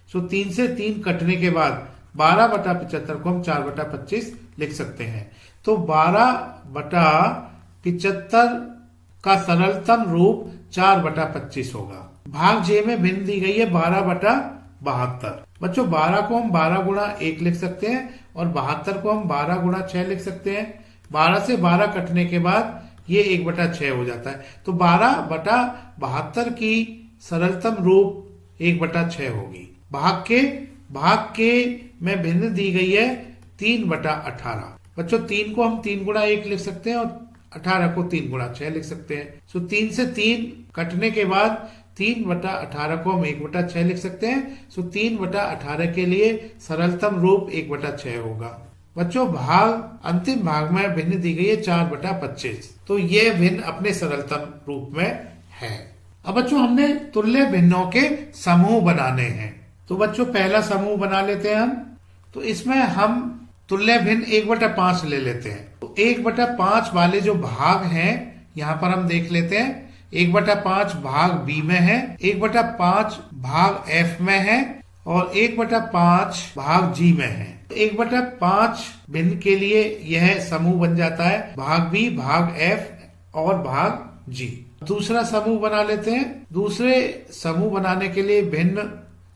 सो 3 से 3 कटने के बाद 12/75 को हम 4/25 लिख सकते हैं। तो 12/75 का सरलतम रूप 4/25 होगा। भाग जे में भिन्न दी गई है 12/72। बच्चों 12 को हम 12x1 लिख सकते हैं और 72 को हम 12x6 लिख सकते हैं। 12 से 12 कटने के बाद ये 1/6 हो जाता है। तो 12/72 की सरलतम रूप 1/6 होगी। भाग के में भिन्न दी गई है 3/18। बच्चों 3 को हम 3x1 लिख सकते हैं और 18 को 3x6 लिख सकते हैं। सो 3 से 3 कटने के बाद 3/18 को हम 1/6 लिख सकते हैं। सो 3/18 के लिए सरलतम रूप 1/6 होगा। बच्चों अंतिम भाग में भिन्न दी गई है 4/25। तो ये भिन्न अपने सरलतम रूप में है। अब बच्चों हमने तुल्य भिन्नों के समूह बनाने हैं। तो बच्चों पहला समूह बना लेते हैं हम। तो इसमें हम तुल्य भिन्न 1/5 ले लेते हैं। तो 1/5 वाले जो भाग हैं यहाँ पर हम देख लेते हैं। 1/5 भाग बी में है, 1/5 भाग एफ में है और 1/5 भाग जी में है। 1/5 भिन्न के लिए यह समूह बन जाता है भाग बी, भाग एफ और भाग जी। दूसरा समूह बना लेते हैं। दूसरे समूह बनाने के लिए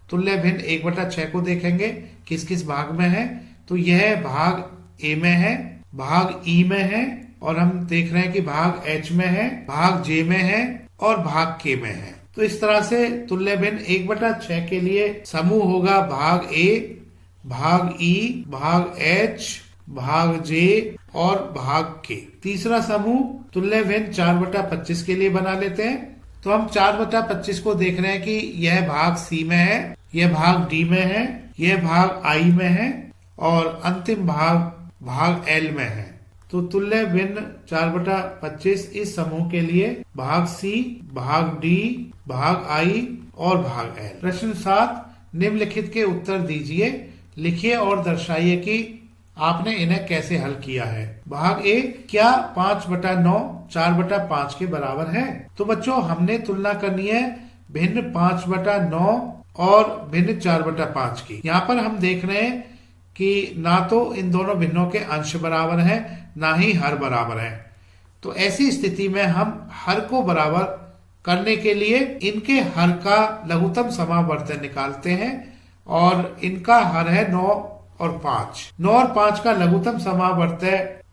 तुल्य भिन्न 1/6 को देखेंगे किस किस भाग में है। तो यह भाग ए में है, भाग ई में है और हम देख रहे हैं कि भाग एच में है, भाग जे में है और भाग के में है। तो इस तरह से तुल्य भिन्न 1/6 के लिए समूह होगा भाग ए, भाग ई, भाग एच, भाग जे और भाग के। तीसरा समूह तुल्य भिन्न 4/25 के लिए बना लेते हैं। तो हम 4/25 को देख रहे हैं कि यह भाग सी में है, यह भाग डी में है, यह भाग आई में है और अंतिम भाग एल में है। तो तुल्य भिन्न 4/25 इस समूह के लिए भाग सी, भाग डी, भाग आई और भाग एल। प्रश्न 7, निम्नलिखित के उत्तर दीजिए, लिखिए और दर्शाइए कि आपने इन्हें कैसे हल किया है। भाग ए, क्या 5/9 4/5 के बराबर है? तो बच्चों हमने तुलना करनी है भिन्न 5/9 और भिन्न 4/5 की। यहाँ पर हम देख रहे हैं कि ना तो इन दोनों भिन्नों के अंश बराबर हैं, ना ही हर बराबर है। तो ऐसी स्थिति में हम हर को बराबर करने के लिए इनके हर का लघुत्तम समावर्त निकालते हैं और इनका हर है 9 और 5। 9 और 5 का लघुत्तम समावर्त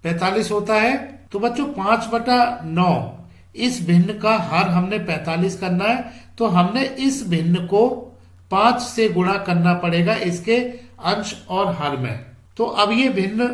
45 होता है। तो बच्चों 5/9 इस भिन्न का हर हमने 45 करना है। तो हमने इस भिन्न को 5 से गुणा करना पड़ेगा इसके अंश और हर में। तो अब ये भिन्न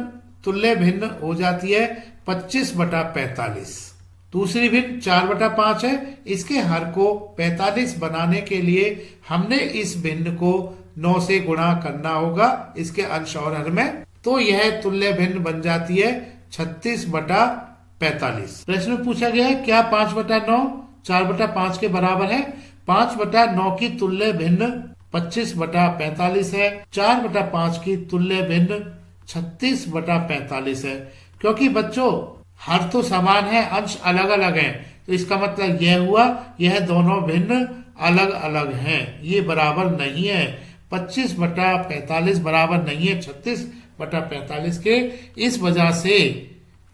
तुल्य भिन्न हो जाती है 25/45। दूसरी भिन्न 4/5 है। इसके हर को 45 बनाने के लिए हमने इस भिन्न को 9 से गुणा करना होगा इसके अंश और हर में। तो यह तुल्य भिन्न बन जाती है 36/45। प्रश्न में पूछा गया है क्या 5/9 4/5 के बराबर है? 5/9 की तुल्य भिन्न 25/45 है। 4/5 की तुल्य भिन्न 36/45 है। क्योंकि बच्चों हर तो समान है, अंश अलग अलग हैं, तो इसका मतलब यह हुआ यह दोनों भिन्न अलग अलग हैं, ये बराबर नहीं है। 25/45 बराबर नहीं है 36/45 के। इस वजह से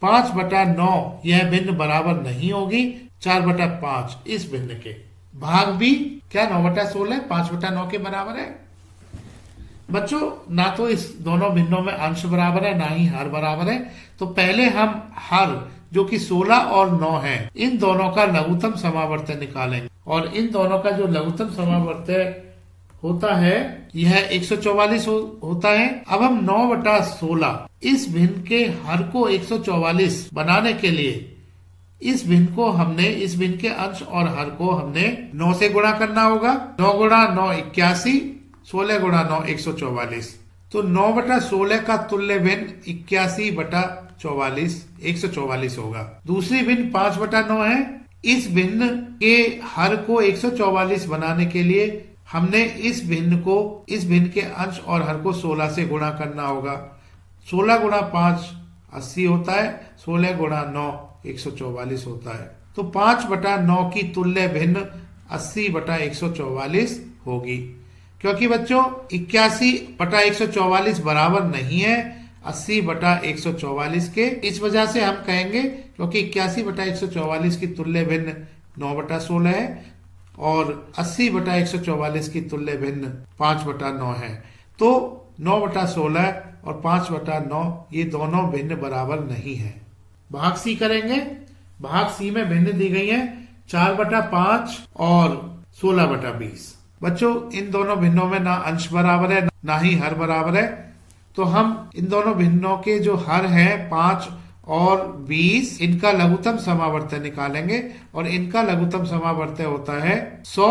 5/9 यह भिन्न बराबर नहीं होगी 4/5 इस भिन्न के। भाग बी, क्या 9/16 5/9 के बराबर है? बच्चों ना तो इस दोनों भिन्नों में अंश बराबर है, ना ही हर बराबर है। तो पहले हम हर जो कि 16 और 9 है, इन दोनों का लघुत्तम समावर्त निकालेंगे और इन दोनों का जो लघुत्तम समावर्त होता है यह 144 होता है। अब हम 9/16 इस भिन्न के हर को 144 बनाने के लिए इस भिन्न के अंश और हर को हमने 9 से गुणा करना होगा। 9 × 9 81, 16 × 9 144। तो 9/16 का तुल्य भिन्न 81/44 144 होगा। दूसरी भिन्न 5/9 है। इस भिन्न के हर को 144 बनाने के लिए हमने इस भिन्न के अंश और हर को 16 से गुणा करना होगा। 16 गुणा 5 80 होता है, 16 गुणा 9 144 होता है। तो 5/9 की तुल्य भिन्न 80/144 होगी, क्योंकि बच्चों 81/144 बराबर नहीं है 80/144 के। इस वजह से हम कहेंगे, क्योंकि 81/144 की तुल्य भिन्न 9/16 है और 80/144 की तुल्य भिन्न 5/9 है, तो 9/16 और 5/9 ये दोनों भिन्न बराबर नहीं है। भाग सी करेंगे। भाग सी में भिन्न दी गई है 4/5 और 16/20। बच्चों इन दोनों भिन्नों में ना अंश बराबर है ना ही हर बराबर है, तो हम इन दोनों भिन्नों के जो हर है 5 और 20, इनका लघुत्तम समावर्त निकालेंगे और इनका लघुत्तम समावर्त होता है 100।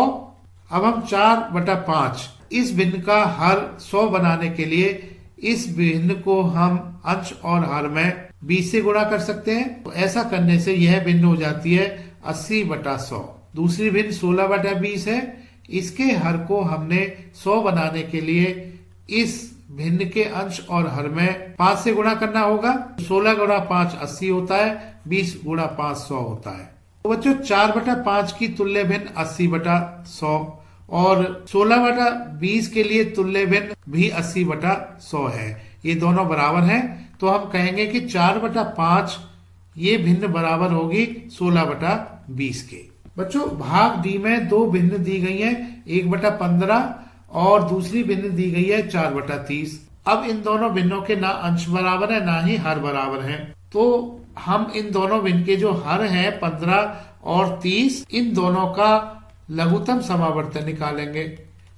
अब हम 4/5 इस भिन्न का हर 100 बनाने के लिए इस भिन्न को हम अंश और हर में 20 से गुणा कर सकते हैं। तो ऐसा करने से यह भिन्न हो जाती है 80/100। दूसरी भिन्न 16/20 है, इसके हर को हमने 100 बनाने के लिए इस भिन्न के अंश और हर में 5 से गुणा करना होगा। 16 गुणा 5 80 होता है, 20 गुणा 5 100 होता है। तो बच्चों 4/5 की तुल्य भिन्न 80/100 और 16/20 के लिए तुल्य भिन्न भी 80/100 है। ये दोनों बराबर हैं, तो हम कहेंगे कि 4/5 ये भिन्न बराबर होगी 16/20 के। बच्चों भाग डी में दो भिन्न दी गई है, 1/15 और दूसरी भिन्न दी गई है 4/30। अब इन दोनों भिन्नों के ना अंश बराबर है ना ही हर बराबर है, तो हम इन दोनों भिन्न के जो हर है 15 और 30, इन दोनों का लघुत्तम समावर्त निकालेंगे।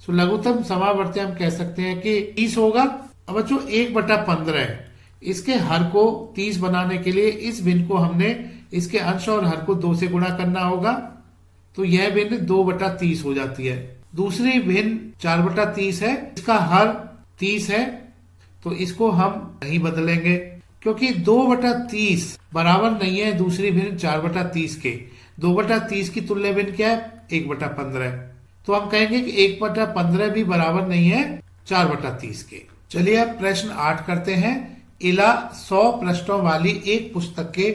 तो लघुत्तम समावर्त हम कह सकते हैं कि 30 होगा। अब बच्चों 1/15 है, इसके हर को 30 बनाने के लिए इस भिन्न को हमने इसके अंश और हर को 2 से गुणा करना होगा, तो यह भिन्न 2/30 हो जाती है। दूसरी भिन्न 4/30 है, इसका हर 30 है, तो इसको हम नहीं बदलेंगे, क्योंकि 2/30 बराबर नहीं है दूसरी भिन्न 4/30 के। 2/30 की तुल्य भिन्न क्या है? 1/15। तो हम कहेंगे कि 1/15 भी बराबर नहीं है 4/30 के। चलिए अब प्रश्न 8 करते हैं। इला 100 पृष्ठों वाली एक पुस्तक के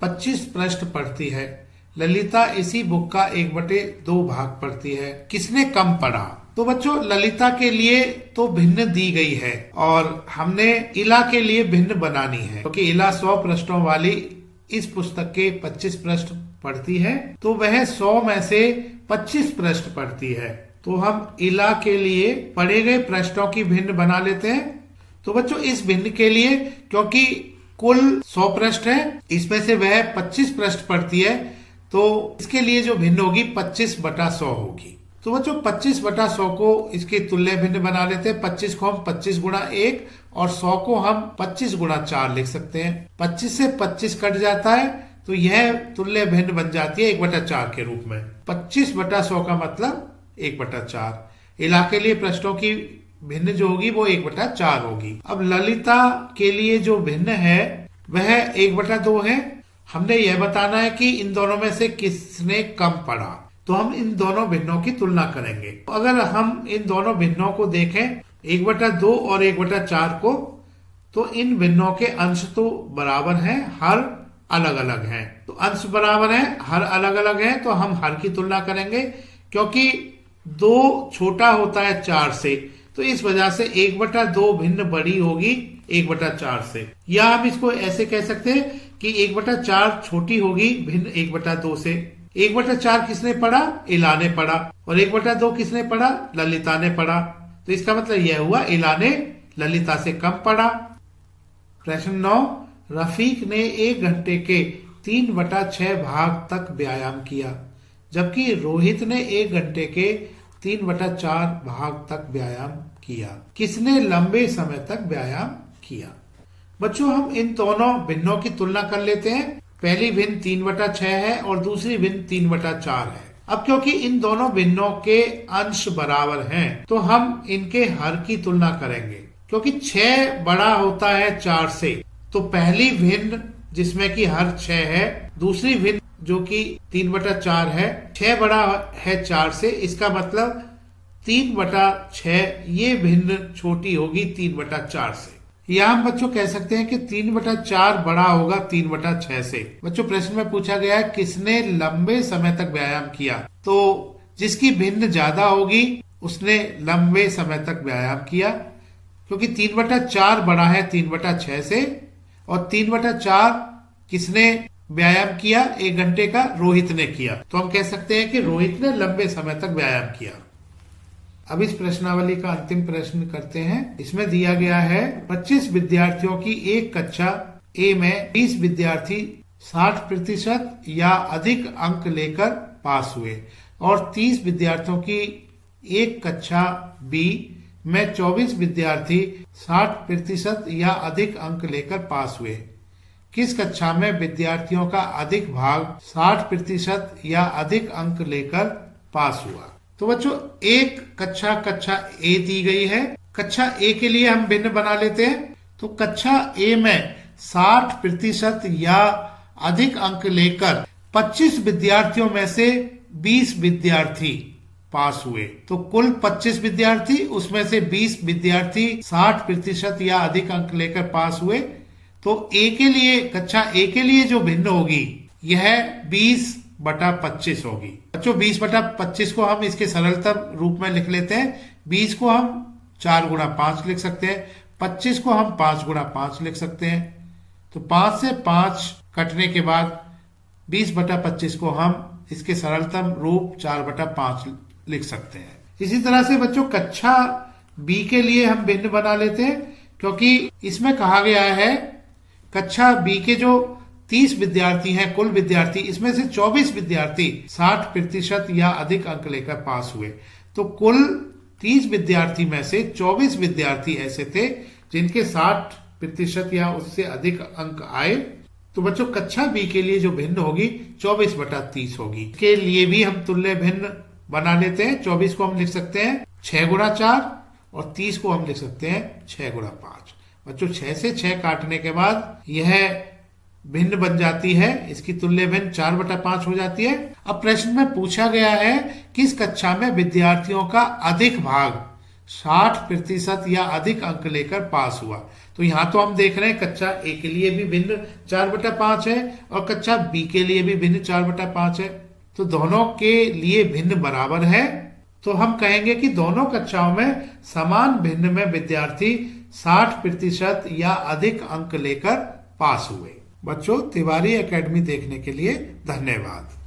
25 पृष्ठ पढ़ती है। ललिता इसी बुक का 1/2 भाग पढ़ती है। किसने कम पढ़ा? तो बच्चों ललिता के लिए तो भिन्न दी गई है और हमने इला के लिए भिन्न बनानी है, क्योंकि इला 100 पृष्ठों वाली इस पुस्तक के 25 पृष्ठ पढ़ती है, तो वह 100 में से 25 पृष्ठ पढ़ती है। तो हम इला के लिए पढ़े गए पृष्ठों की भिन्न बना लेते हैं। तो बच्चों इस भिन्न के लिए, क्योंकि कुल 100 पृष्ठ है, इसमें से वह 25 पृष्ठ पढ़ती है, तो इसके लिए जो भिन्न होगी 25/100 होगी। तो बच्चों 25/100 को इसके तुल्य भिन्न बना लेते हैं। 25 को हम 25 गुणा 1 और 100 को हम 25 गुणा 4 लिख सकते हैं। 25 से 25 कट जाता है, तो यह तुल्य भिन्न बन जाती है 1/4 के रूप में। 25/100 का मतलब 1/4। इला के लिए पृष्ठों की भिन्न जो होगी वो 1/4 होगी। अब ललिता के लिए जो भिन्न है वह 1/2 है। हमने यह बताना है कि इन दोनों में से किसने कम पढ़ा, तो हम इन दोनों भिन्नों की तुलना करेंगे। अगर हम इन दोनों भिन्नों को देखें 1/2 और 1/4 को, तो इन भिन्नों के अंश तो बराबर हैं, हर अलग अलग हैं। तो अंश बराबर है, हर अलग अलग है, तो हम हर की तुलना करेंगे, क्योंकि 2 छोटा होता है 4 से, तो इस वजह से 1/2 भिन्न बड़ी होगी 1/4 से। या हम इसको ऐसे कह सकते हैं कि 1/4 छोटी होगी भिन्न 1/2 से। 1/4 किसने पढ़ा? इला ने पढ़ा। और 1/2 किसने पढ़ा? ललिता ने पढ़ा। तो इसका मतलब यह हुआ इला ने ललिता से कम पढ़ा। प्रश्न 9, रफीक ने 1 घंटे के 3/6 भाग तक व्यायाम किया, जबकि रोहित ने 1 घंटे के 3/4 भाग तक व्यायाम किया। किसने लंबे समय तक व्यायाम किया? बच्चों हम इन दोनों भिन्नों की तुलना कर लेते हैं। पहली भिन्न 3/6 है और दूसरी भिन्न 3/4 है। अब क्योंकि इन दोनों भिन्नों के अंश बराबर हैं, तो हम इनके हर की तुलना करेंगे। क्योंकि 6 बड़ा होता है 4 से, तो पहली भिन्न जिसमें कि हर 6 है, दूसरी भिन्न जो कि 3/4 है, 6 बड़ा है 4 से, इसका मतलब 3/6 ये भिन्न छोटी होगी 3/4 से। या हम बच्चों कह सकते हैं कि 3/4 बड़ा होगा 3/6 से। बच्चों प्रश्न में पूछा गया है किसने लंबे समय तक व्यायाम किया, तो जिसकी भिन्न ज्यादा होगी उसने लंबे समय तक व्यायाम किया, क्योंकि 3/4 बड़ा है 3/6 से। और 3/4 किसने व्यायाम किया 1 घंटे का? रोहित ने किया। तो हम कह सकते हैं कि रोहित ने लंबे समय तक व्यायाम किया। अब इस प्रश्नावली का अंतिम प्रश्न करते हैं। इसमें दिया गया है 25 विद्यार्थियों की एक कक्षा ए में 20 विद्यार्थी 60% या अधिक अंक लेकर पास हुए और 30 विद्यार्थियों की एक कक्षा बी में 24 विद्यार्थी 60% या अधिक अंक लेकर पास हुए। किस कक्षा में विद्यार्थियों का अधिक भाग 60% या अधिक अंक लेकर पास हुआ? तो बच्चों एक कक्षा ए दी गई है। कक्षा ए के लिए हम भिन्न बना लेते हैं। तो कक्षा ए में 60% या अधिक अंक लेकर 25 विद्यार्थियों में से 20 विद्यार्थी पास हुए। तो कुल 25 विद्यार्थी, उसमें से 20 विद्यार्थी 60% या अधिक अंक लेकर पास हुए। तो ए के लिए, कक्षा ए के लिए जो भिन्न होगी यह 20/25 होगी। बच्चों 20/25 को हम इसके सरलतम रूप में लिख लेते हैं। 20 को हम 4x5 लिख सकते हैं, 25 को हम 5x5 लिख सकते हैं। तो 5 से 5 कटने के बाद 20/25 को हम इसके सरलतम रूप 4/5 लिख सकते हैं। इसी तरह से बच्चों कक्षा बी के लिए हम भिन्न बना लेते हैं, क्योंकि इसमें कहा गया है कक्षा बी के जो 30 विद्यार्थी हैं कुल विद्यार्थी, इसमें से 24 विद्यार्थी 60% या अधिक अंक लेकर पास हुए। तो कुल 30 विद्यार्थी में से 24 विद्यार्थी ऐसे थे जिनके 60% या उससे अधिक अंक आए। तो बच्चों कक्षा बी के लिए जो भिन्न होगी 24/30 होगी। के लिए भी हम तुल्य भिन्न बना लेते हैं। 24 को हम लिख सकते हैं 6x4 और 30 को हम लिख सकते हैं 6x5। बच्चों 6 से 6 काटने के बाद यह भिन्न बन जाती है, इसकी तुल्य भिन्न 4/5 हो जाती है। अब प्रश्न में पूछा गया है किस कक्षा में विद्यार्थियों का अधिक भाग 60% या अधिक अंक लेकर पास हुआ। तो यहाँ तो हम देख रहे हैं कक्षा ए के लिए भी भिन्न 4/5 है और कक्षा बी के लिए भी भिन्न 4/5 है। तो दोनों के लिए भिन्न बराबर है। तो हम कहेंगे कि दोनों कक्षाओं में समान भिन्न में विद्यार्थी 60% या अधिक अंक लेकर पास हुए। बच्चों तिवारी एकेडमी देखने के लिए धन्यवाद।